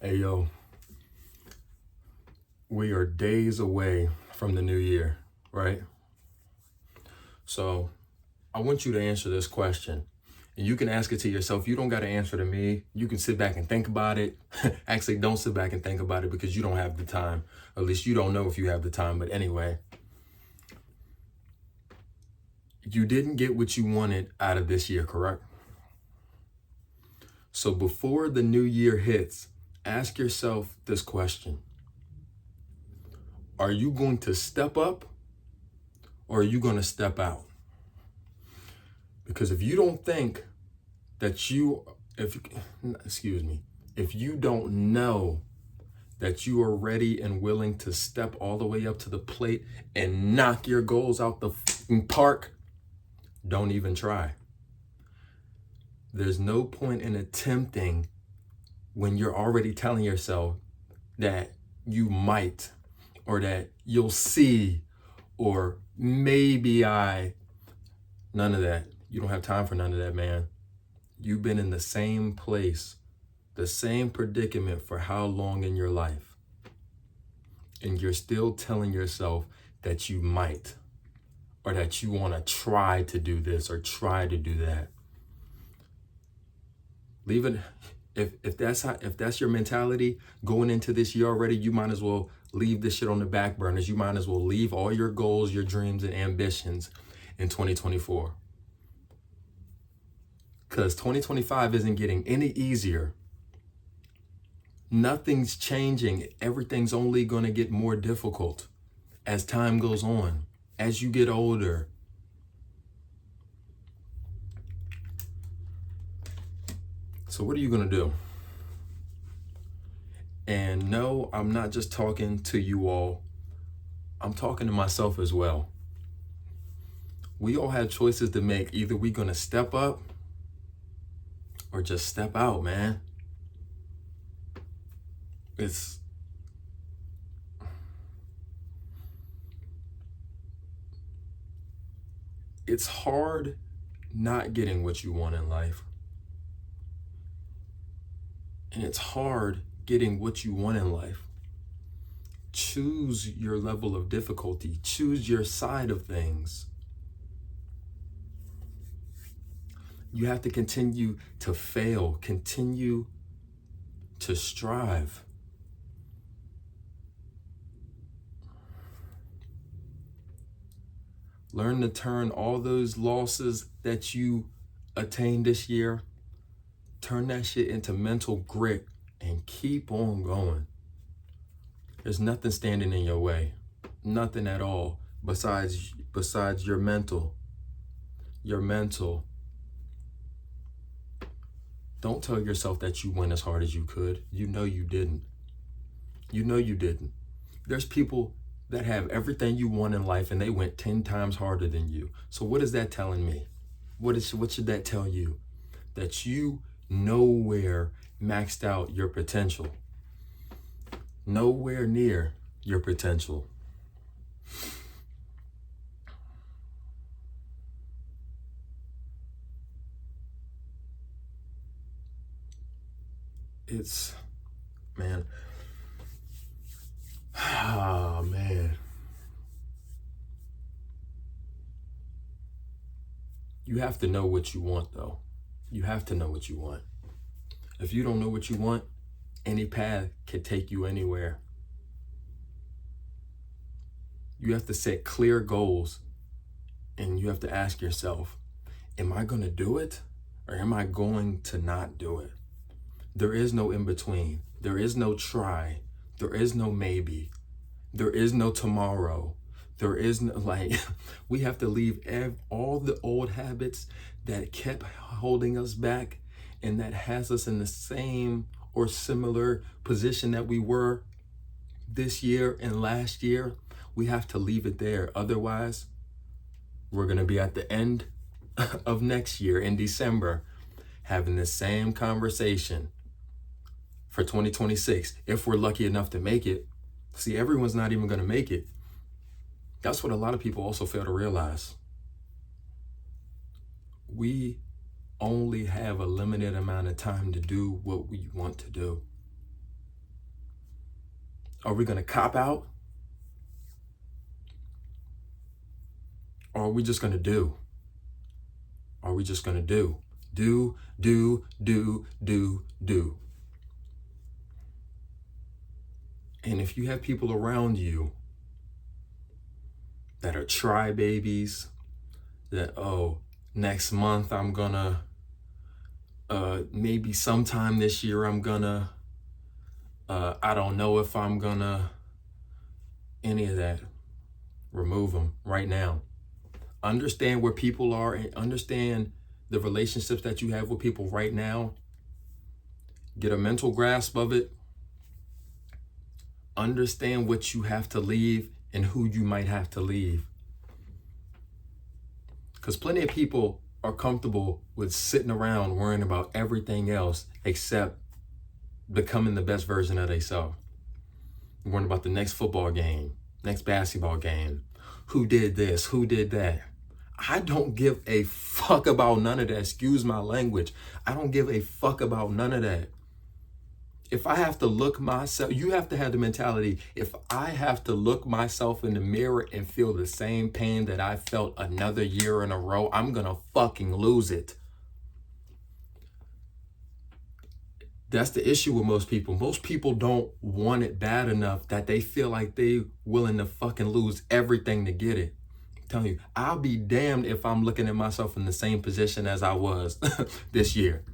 Hey, yo, we are days away from the new year, right? So I want you to answer this question. And you can ask it to yourself. You don't got to answer to me. You can sit back and think about it. Actually, don't sit back and think about it because you don't have the time. At least you don't know if you have the time. But anyway, you didn't get what you wanted out of this year, correct? So before the new year hits, ask yourself this question. Are you going to step up or are you going to step out? Because if you don't think that if you don't know that you are ready and willing to step all the way up to the plate and knock your goals out the park, don't even try. There's no point in attempting when you're already telling yourself that you might, or that you'll see, or maybe none of that. You don't have time for none of that, man. You've been in the same place, the same predicament for how long in your life? And you're still telling yourself that you might, or that you want to try to do this or try to do that. Leave it. If that's your mentality going into this year already, you might as well leave this shit on the back burners. You might as well leave all your goals, your dreams, and ambitions in 2024. Because 2025 isn't getting any easier. Nothing's changing. Everything's only going to get more difficult as time goes on, as you get older. So what are you going to do? And no, I'm not just talking to you all. I'm talking to myself as well. We all have choices to make. Either we're going to step up or just step out, man. It's hard not getting what you want in life. And it's hard getting what you want in life. Choose your level of difficulty. Choose your side of things. You have to continue to fail, continue to strive. Learn to turn all those losses that you attained this year, turn that shit into mental grit and keep on going. There's nothing standing in your way, nothing at all besides your mental. Your mental. Don't tell yourself that you went as hard as you could. You know you didn't. You know you didn't. There's people that have everything you want in life and they went 10 times harder than you. So what is that telling me? What should that tell you? That you nowhere maxed out your potential. Nowhere near your potential. Man. Ah, man. You have to know what you want, though. You have to know what you want. If you don't know what you want, any path can take you anywhere. You have to set clear goals, and you have to ask yourself, am I going to do it, or am I going to not do it? There is no in between. There is no try. There is no maybe. There is no tomorrow. There is no, we have to leave all the old habits that kept holding us back and that has us in the same or similar position that we were this year and last year. We have to leave it there. Otherwise, we're going to be at the end of next year in December having the same conversation for 2026, if we're lucky enough to make it. See, everyone's not even going to make it. That's what a lot of people also fail to realize. We only have a limited amount of time to do what we want to do. Are we going to cop out? Or are we just going to do? Are we just going to do? Do. And if you have people around you that are try babies, that, oh, next month I'm gonna, maybe sometime this year I'm gonna, I don't know if I'm gonna, any of that, remove them right now. Understand where people are and understand the relationships that you have with people right now. Get a mental grasp of it. Understand what you have to leave and who you might have to leave. Because plenty of people are comfortable with sitting around worrying about everything else except becoming the best version of themselves. Worrying about the next football game, next basketball game, who did this, who did that. I don't give a fuck about none of that. Excuse my language. I don't give a fuck about none of that. If I have to look myself, you have to have the mentality, if I have to look myself in the mirror and feel the same pain that I felt another year in a row, I'm gonna fucking lose it. That's the issue with most people. Most people don't want it bad enough that they feel like they willing to fucking lose everything to get it. I'm telling you, I'll be damned if I'm looking at myself in the same position as I was this year.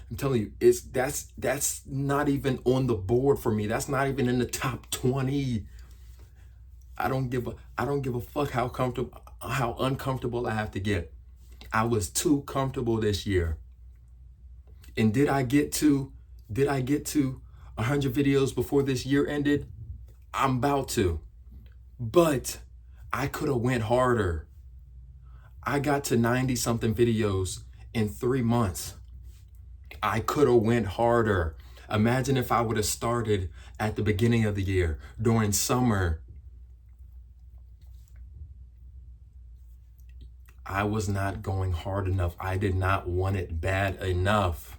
I'm telling you, that's not even on the board for me. That's not even in the top 20. I don't give a fuck how uncomfortable I have to get. I was too comfortable this year. And did I get to 100 videos before this year ended? I'm about to. But I could have went harder. I got to 90 something videos in 3 months. I could have went harder. Imagine if I would have started at the beginning of the year, during summer. I was not going hard enough. I did not want it bad enough.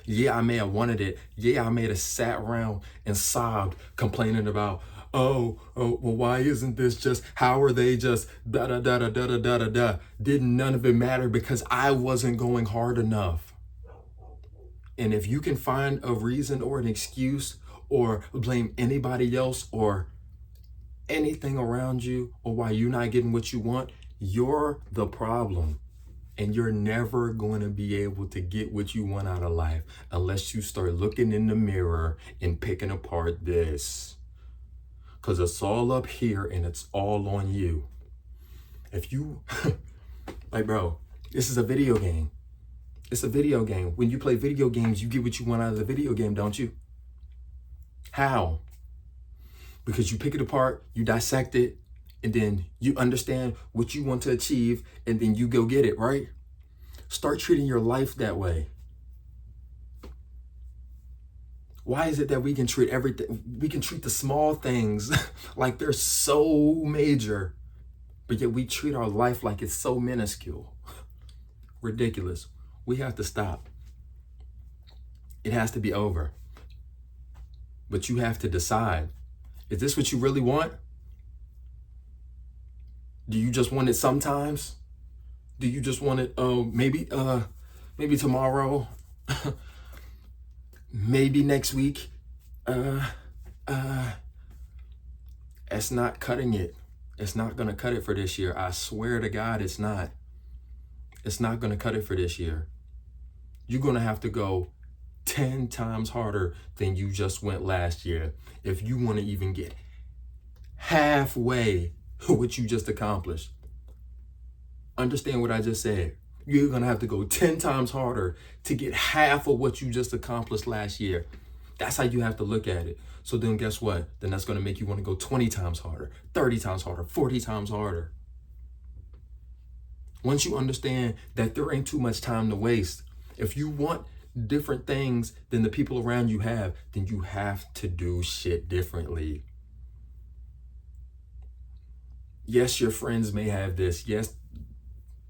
Yeah, I may have wanted it. Yeah, I may have sat around and sobbed, complaining about, well, why isn't this just, how are they just, da-da-da-da-da-da-da-da. Didn't none of it matter because I wasn't going hard enough. And if you can find a reason or an excuse or blame anybody else or anything around you or why you're not getting what you want, you're the problem. And you're never going to be able to get what you want out of life unless you start looking in the mirror and picking apart this. Because it's all up here and it's all on you. If you, like, bro, this is a video game. It's a video game. When you play video games, you get what you want out of the video game, don't you? How? Because you pick it apart, you dissect it, and then you understand what you want to achieve, and then you go get it, right? Start treating your life that way. Why is it that we can treat everything, we can treat the small things like they're so major, but yet we treat our life like it's so minuscule? Ridiculous. We have to stop. It has to be over. But you have to decide, is this what you really want? Do you just want it sometimes? Do you just want it, maybe tomorrow? Maybe next week? It's not cutting it. It's not gonna cut it for this year. I swear to God, it's not. It's not gonna cut it for this year. You're gonna have to go 10 times harder than you just went last year if you wanna even get halfway what you just accomplished. Understand what I just said. You're gonna have to go 10 times harder to get half of what you just accomplished last year. That's how you have to look at it. So then guess what? Then that's gonna make you wanna go 20 times harder, 30 times harder, 40 times harder. Once you understand that there ain't too much time to waste, if you want different things than the people around you have, then you have to do shit differently. Yes, your friends may have this. Yes,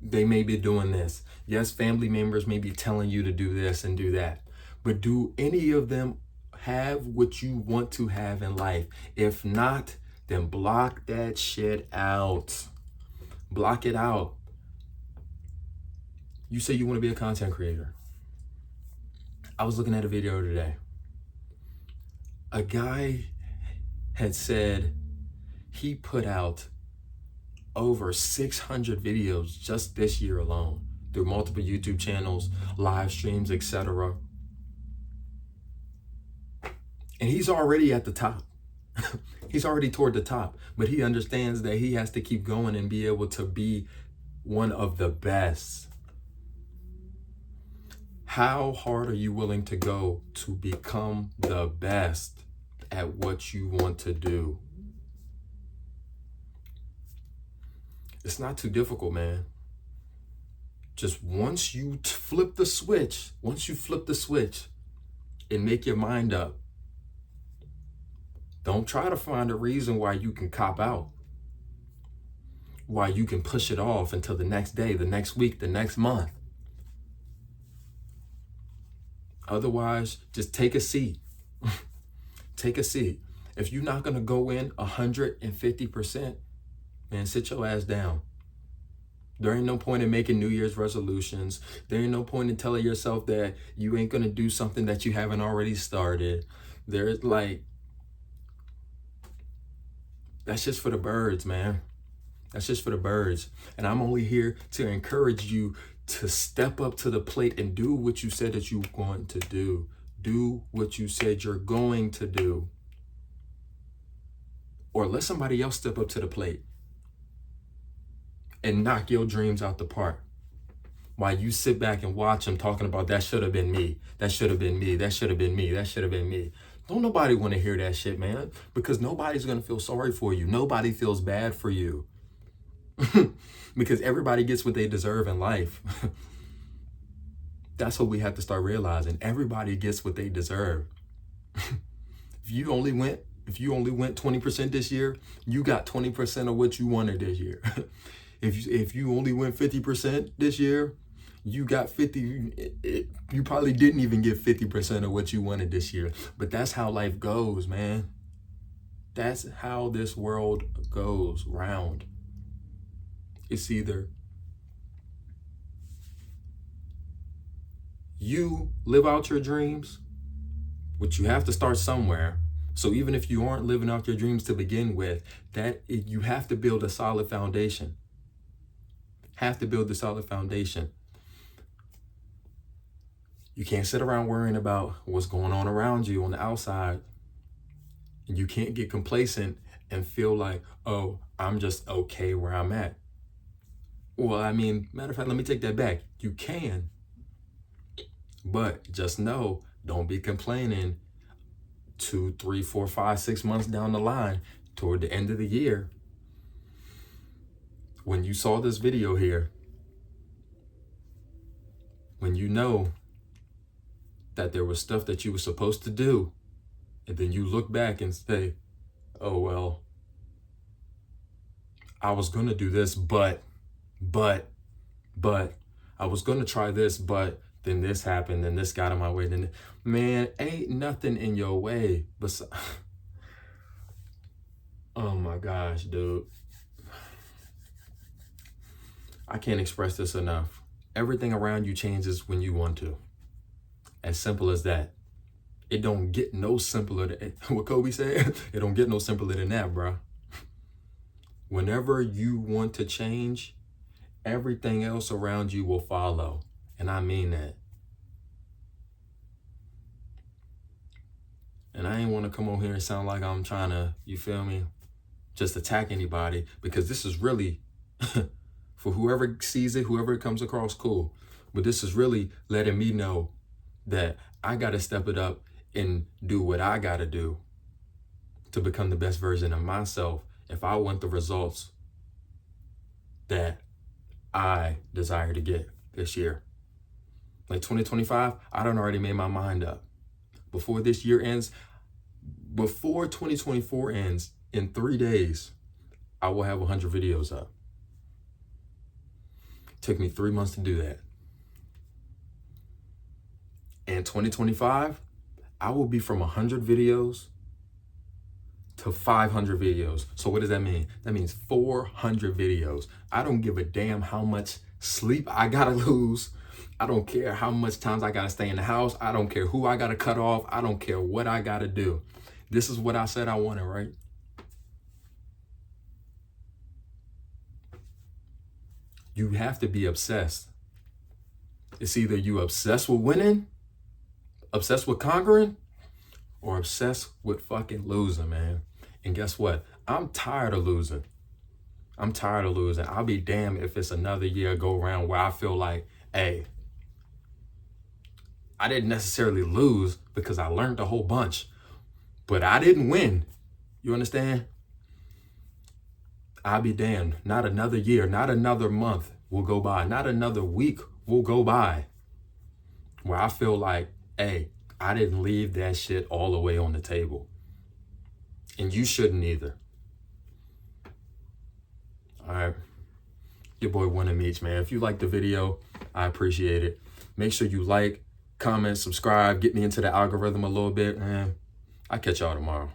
they may be doing this. Yes, family members may be telling you to do this and do that. But do any of them have what you want to have in life? If not, then block that shit out. Block it out. You say you want to be a content creator. I was looking at a video today. A guy had said he put out over 600 videos just this year alone through multiple YouTube channels, live streams, etc. And he's already at the top. He's already toward the top, but he understands that he has to keep going and be able to be one of the best. How hard are you willing to go to become the best at what you want to do? It's not too difficult, man. Just once you flip the switch and make your mind up, don't try to find a reason why you can cop out, why you can push it off until the next day, the next week, the next month. Otherwise, just take a seat. Take a seat. If you're not going to go in 150%, man, sit your ass down. There ain't no point in making New Year's resolutions. There ain't no point in telling yourself that you ain't going to do something that you haven't already started. There's that's just for the birds, man. That's just for the birds. And I'm only here to encourage you to step up to the plate and do what you said that you're going to do. Do what you said you're going to do. Or let somebody else step up to the plate and knock your dreams out the park. While you sit back and watch them talking about that should have been me, that should have been me, that should have been me, that should have been me. Don't nobody want to hear that shit, man, because nobody's going to feel sorry for you. Nobody feels bad for you. Because everybody gets what they deserve in life. That's what we have to start realizing. Everybody gets what they deserve. If you only went 20% this year, you got 20% of what you wanted this year. If you only went 50% this year, you got 50. You probably didn't even get 50% of what you wanted this year. But that's how life goes, man. That's how this world goes round. It's either you live out your dreams, which you have to start somewhere. So even if you aren't living out your dreams to begin with, you have to build a solid foundation. Have to build a solid foundation. You can't sit around worrying about what's going on around you on the outside. And you can't get complacent and feel like, oh, I'm just okay where I'm at. Well, I mean, matter of fact, let me take that back. You can. But just know, don't be complaining 2, 3, 4, 5, 6 months down the line toward the end of the year. When you saw this video here, when you know that there was stuff that you were supposed to do, and then you look back and say, oh, well, I was going to do this, but I was going to try this, but then this happened, then this got in my way. Then, man, ain't nothing in your way. Oh my gosh, dude. I can't express this enough. Everything around you changes when you want to. As simple as that. It don't get no simpler than what Kobe said. It don't get no simpler than that, bro. Whenever you want to change, everything else around you will follow. And I mean that. And I ain't want to come on here and sound like I'm trying to, you feel me, just attack anybody, because this is really, for whoever sees it, whoever it comes across, cool. But this is really letting me know that I got to step it up and do what I got to do to become the best version of myself if I want the results that I desire to get this year. Like 2025, I done already made my mind up. Before this year ends, before 2024 ends, in 3 days, I will have 100 videos up. Took me 3 months to do that. And 2025, I will be from 100 videos to 500 videos. So what does that mean? That means 400 videos. I don't give a damn how much sleep I gotta lose. I don't care how much times I gotta stay in the house. I don't care who I gotta cut off. I don't care what I gotta do. This is what I said I wanted, right? You have to be obsessed. It's either you obsessed with winning, obsessed with conquering, or obsessed with fucking losing, man. And guess what? I'm tired of losing. I'm tired of losing. I'll be damned if it's another year go around where I feel like, hey, I didn't necessarily lose because I learned a whole bunch, but I didn't win. You understand? I'll be damned. Not another year, not another month will go by, not another week will go by where I feel like, hey, I didn't leave that shit all the way on the table. And you shouldn't either. All right. Your boy Winner Meech, man. If you like the video, I appreciate it. Make sure you like, comment, subscribe, get me into the algorithm a little bit, man. I'll catch y'all tomorrow.